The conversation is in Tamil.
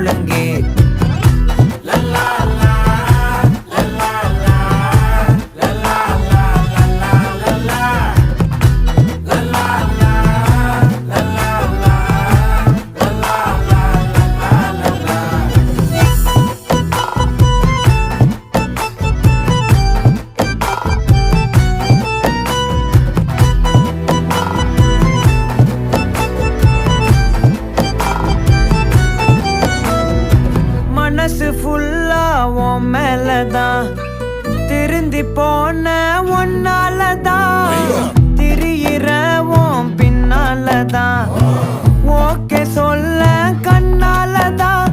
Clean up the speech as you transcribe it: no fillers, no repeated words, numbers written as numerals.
முழங்கே மனசு ஃபுல்லா உன் மேலதான் திருந்தி போன ஒன்னாலதான் திரியிற உன் பின்னாலதான் ஓகே சொல்ல கண்ணாலதான்